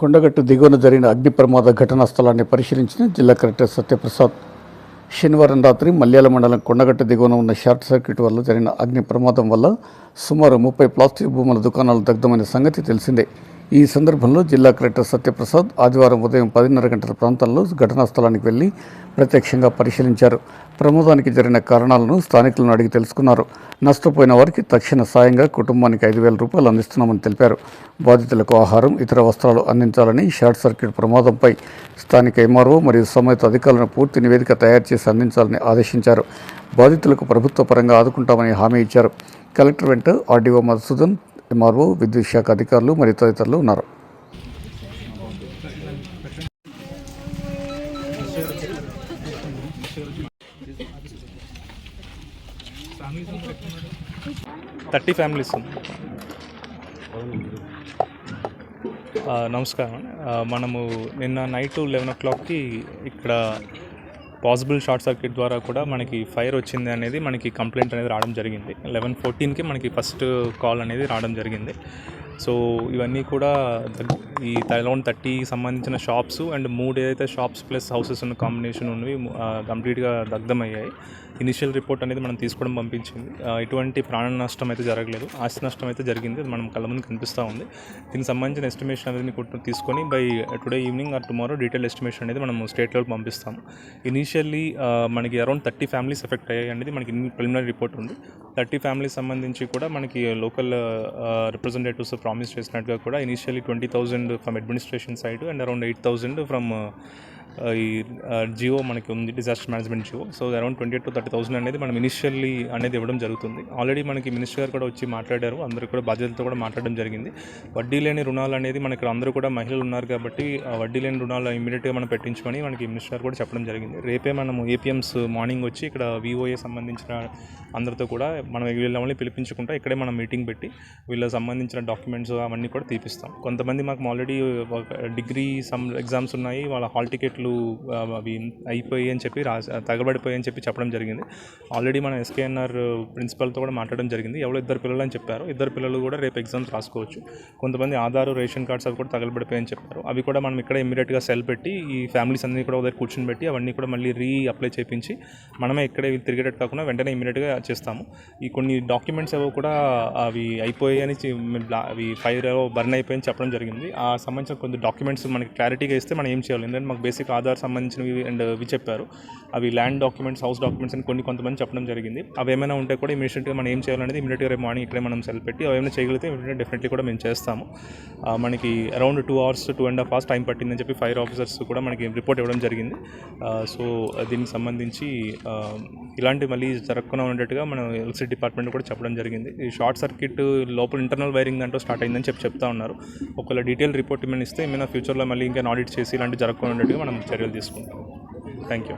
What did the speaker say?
కొండగట్టు దిగువన జరిగిన అగ్ని ప్రమాద ఘటనా స్థలాన్ని పరిశీలించిన జిల్లా కలెక్టర్ సత్యప్రసాద్ శనివారం రాత్రి మల్యాల మండలం కొండగట్టు దిగువన ఉన్న షార్ట్ సర్క్యూట్ వల్ల జరిగిన అగ్ని ప్రమాదం వల్ల సుమారు 30 ప్లాస్టిక్ భూముల దుకాణాలు దగ్ధమైన సంగతి తెలిసిందే. ఈ సందర్భంలో జిల్లా కలెక్టర్ సత్యప్రసాద్ ఆదివారం ఉదయం 10:30 గంటల ప్రాంతంలో ఘటనా స్థలానికి వెళ్లి ప్రత్యక్షంగా పరిశీలించారు. ప్రమాదానికి జరిగిన కారణాలను స్థానికులను అడిగి తెలుసుకున్నారు. నష్టపోయిన వారికి తక్షణ సాయంగా కుటుంబానికి 5,000 రూపాయలు అందిస్తున్నామని తెలిపారు. బాధితులకు ఆహారం, ఇతర వస్త్రాలు అందించాలని, షార్ట్ సర్క్యూట్ ప్రమాదంపై స్థానిక ఎంఆర్ఓ మరియు సంబంధిత అధికారులను పూర్తి నివేదిక తయారు చేసి అందించాలని ఆదేశించారు. బాధితులకు ప్రభుత్వ పరంగా ఆదుకుంటామని హామీ ఇచ్చారు. కలెక్టర్ వెంట ఆర్డీఓ మధుసూదన్, ఎంఆర్ఓ, విద్యుత్ శాఖ అధికారులు మరియు తదితరులు ఉన్నారు. ఫ్యామిలీస్ నమస్కారం. మనము నిన్న నైట్ 11 o'clockకి ఇక్కడ పాసిబుల్ షార్ట్ సర్క్యూట్ ద్వారా కూడా మనకి ఫైర్ వచ్చింది అనేది మనకి కంప్లైంట్ అనేది రావడం జరిగింది. 11:14కి మనకి ఫస్ట్ కాల్ అనేది రావడం జరిగింది. సో ఇవన్నీ కూడా ఈ అరౌండ్ 30 సంబంధించిన షాప్స్ అండ్ 3 ఏదైతే షాప్స్ ప్లస్ హౌసెస్ ఉన్న కాంబినేషన్ ఉన్నవి కంప్లీట్గా దగ్ధమయ్యాయి. ఇనిషియల్ రిపోర్ట్ అనేది మనం తీసుకోవడం పంపించింది. ఎటువంటి ప్రాణ నష్టం అయితే జరగలేదు, ఆస్తి నష్టం అయితే జరిగింది. మనం కళ్ళ ముందు కనిపిస్తూ ఉంది. దీనికి సంబంధించిన ఎస్టిమేషన్ అనేది తీసుకొని by today evening or tomorrow detail estimation అనేది మనం స్టేట్ లెవెల్ పంపిస్తాము. ఇనీషియల్లీ మనకి అరౌండ్ 30 ఫ్యామిలీస్ ఎఫెక్ట్ అయ్యాయి అనేది మనకి ప్రిలిమినరీ రిపోర్ట్ ఉంది. 30 ఫ్యామిలీస్ సంబంధించి కూడా మనకి లోకల్ రిప్రజెంటేటివ్స్ ప్రామిస్ చేసినట్టుగా కూడా initially 20,000 from administration side and around 8,000 from ఈ జియో మనకి ఉంది, disaster management GO. So around 28,000 to 30,000 అనేది మనం ఇనిషియల్లీ అనేది ఇవ్వడం జరుగుతుంది. ఆల్రెడీ మనకి మినిస్టర్ గారు కూడా వచ్చి మాట్లాడారు. అందరూ కూడా బాధ్యతలతో కూడా మాట్లాడడం జరిగింది. వడ్డీ లేని రుణాలు అనేది మనకి అందరూ కూడా మహిళలు ఉన్నారు కాబట్టి వడ్డీ లేని రుణాలు ఇమీడియట్గా మనం పెట్టించుకొని మనకి మినిస్టర్ గారు కూడా చెప్పడం జరిగింది. రేపే మనము ఏపీఎంస్ మార్నింగ్ వచ్చి ఇక్కడ విఓఏ సంబంధించిన అందరితో కూడా మనం వీళ్ళని పిలిపించుకుంటా ఇక్కడే మనం మీటింగ్ పెట్టి వీళ్ళకి సంబంధించిన డాక్యుమెంట్స్ అవన్నీ కూడా తీపిస్తాం. కొంతమంది మాకు ఆల్రెడీ డిగ్రీ ఎగ్జామ్స్ ఉన్నాయి, వాళ్ళ హాల్ టికెట్లు అవి అయిపోయాయి అని చెప్పి తగబడిపోయాయి అని చెప్పి చెప్పడం జరిగింది. ఆల్రెడీ మన ఎస్కేఎన్ఆర్ ప్రిన్సిపల్తో కూడా మాట్లాడడం జరిగింది. ఎవరో 2 పిల్లలు అని చెప్పారు. 2 పిల్లలు కూడా రేపు ఎగ్జామ్స్ రాసుకోవచ్చు. కొంతమంది ఆధార్, రేషన్ కార్డ్స్ అవి కూడా తగలబడిపోయాయని చెప్పారు. అవి కూడా మనం ఇక్కడ ఇమీడియట్గా సెల్ పెట్టి ఈ ఫ్యామిలీస్ అన్ని కూడా దగ్గర కూర్చొని పెట్టి అవన్నీ కూడా మళ్ళీ అప్లై చేయించి మనమే ఇక్కడే తిరిగేటట్టు కాకుండా వెంటనే ఇమీడియట్గా చేస్తాము. ఈ కొన్ని డాక్యుమెంట్స్ ఏవో కూడా అవి అయిపోయాయని అవి ఫైర్ బర్న్ అయిపోయాయని చెప్పడం జరిగింది. ఆ సంబంధించిన కొన్ని డాక్యుమెంట్స్ మనకి క్లారిటీగా ఇస్తే మనం ఏం చేయాలి, ఎందుకంటే మాకు బేసిక్ ఆధార్ సంబంధించినవి అండ్ ఇవి చెప్పారు. అవి ల్యాండ్ డాక్యుమెంట్స్, హౌస్ డాక్యుమెంట్స్ అని కొంతమంది చెప్పడం జరిగింది. అవి ఏమైనా ఉంటే కూడా ఇమీడియట్గా మనం ఏం చేయాలనేది ఇమీడియట్గా రేపు మార్నింగ్ ఇక్కడే మనం సెల్ పెట్టి అవి ఏమైనా చేయగలిగితే డెఫినెట్లీ కూడా మేము చేస్తాము. మనకి around 2 hours to 2.5 hours time పట్టిందని చెప్పి ఫైర్ ఆఫీసర్స్ కూడా మనకి రిపోర్ట్ ఇవ్వడం జరిగింది. సో దీనికి సంబంధించి ఇలాంటి మళ్ళీ జరగకుండా ఉండేట్టుగా మనం ఎలక్ట్రిసిటీ డిపార్ట్మెంట్ కూడా చెప్పడం జరిగింది. ఈ షార్ట్ సర్క్యూట్ లోపల ఇంటర్నల్ వైరింగ్ దాంట్లో స్టార్ట్ అయిందని చెప్తా ఉన్నారు. ఒకవేళ డీటెయిల్ రిపోర్ట్ ఏమైనా ఇస్తే ఏమైనా ఫ్యూచర్లో మళ్ళీ ఇంకా ఆడిట్ చేసి ఇలాంటి జరగకుండా ఉండేట్టుగా మనం చర్యలు తీసుకుంటాం. Thank you.